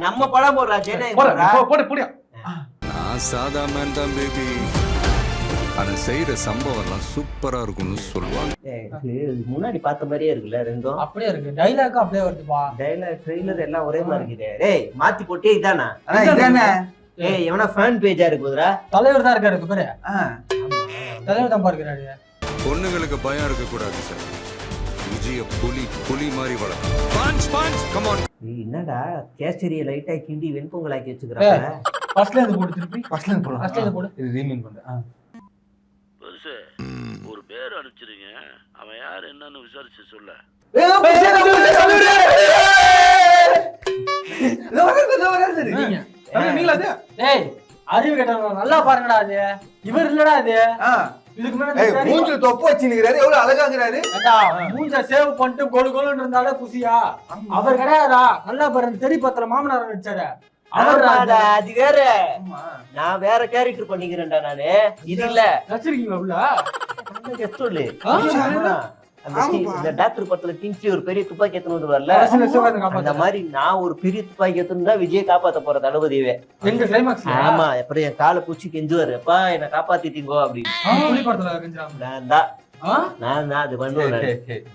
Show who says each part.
Speaker 1: நம்ம படம் போடுறா
Speaker 2: போடு.
Speaker 3: நான் சாதா மேன் தான் பேபி. ஆனா செய்யற சம்பவம் எல்லாம் சூப்பரா இருக்கும்னு சொல்லுவாங்க.
Speaker 1: முன்னாடி பார்த்த மாதிரியே இருக்குல்ல ரெண்டும்.
Speaker 4: அப்படியே இருக்கு. டைலாக் அப்படியே வருதுப்பா.
Speaker 1: டைலாக் ட்ரெய்லர் எல்லாம் ஒரே மாதிரி இருக்குது. டேய் மாத்தி போட்டே இதானா?
Speaker 2: இதானே.
Speaker 1: ஏய் எவனா ஃபேன் பேஜா இருக்குதுடா.
Speaker 4: தலைவர் தான் இருக்காரு பாரு. தலைவர் தான் பாருங்கறாரு.
Speaker 3: பொண்ணுங்களுக்கு பயம் இருக்க கூடாது சார். விஜய புலி மாதிரி வளர்க்கும். Punch come on.
Speaker 1: என்னடா கேசரிய லைட்டா கிண்டி வெண்பொங்கலாக்கி வச்சுக்கறாங்க.
Speaker 4: ஃபர்ஸ்ட்ல இருந்து போடு திருப்பி.
Speaker 2: ஃபர்ஸ்ட்ல இருந்து போடு.
Speaker 4: ஃபர்ஸ்ட்ல இருந்து போடு.
Speaker 2: இது ரீமேக் பண்ணு.
Speaker 5: பெருசு ஒரு பேர் அனுப்பிச்சிருங்க. அவன் யார் என்னன்னு விசாரிச்சு சொல்ல.
Speaker 4: ஏய் அறிவு கேட்டவங்க நல்லா பாருங்கடா அது. இவர் இல்லடா அது. இதுக்கு மேல
Speaker 2: மூஞ்சில தொப்ப வச்சிருக்காரு. எவ்வளவு அழகாங்கறாரு.
Speaker 4: மூஞ்ச சேவ் பண்ணிட்டு கோடு கோலுன்னு இருந்தாலே குசியா. அவர் கிடையாதா. நல்லா பாருங்க தெரி பத்திர மாமனார் நடிச்சாரு.
Speaker 1: அவர்டா அது வேற. நான் வேற கேரக்டர் பண்ணிக்கிறேன்டா நானு. இது இல்ல.
Speaker 4: நடிச்சிருக்கீங்க உள்ள.
Speaker 1: கெஸ்ட் சொல்லு. இந்த டாக்டர் படத்துல கிங்ஸ்லி ஒரு பெரிய துப்பாக்கி எடுத்துட்டு வரல. அந்த மாதிரி நான் ஒரு பெரிய துப்பாக்கி எடுத்துட்டு தான் விஜய் காப்பாத்த போற தளபதியவே.
Speaker 4: எங்க கிளைமாக்ஸ்.
Speaker 1: ஆமா அப்புறம் என் காலை பூச்சி கெஞ்சுவாரு. அப்பா என்ன காப்பாத்திட்டீங்கோ அப்படின்னு.
Speaker 4: புலி படத்துல கெஞ்சுறாங்க.
Speaker 1: நான் அது பண்ணுவேன்.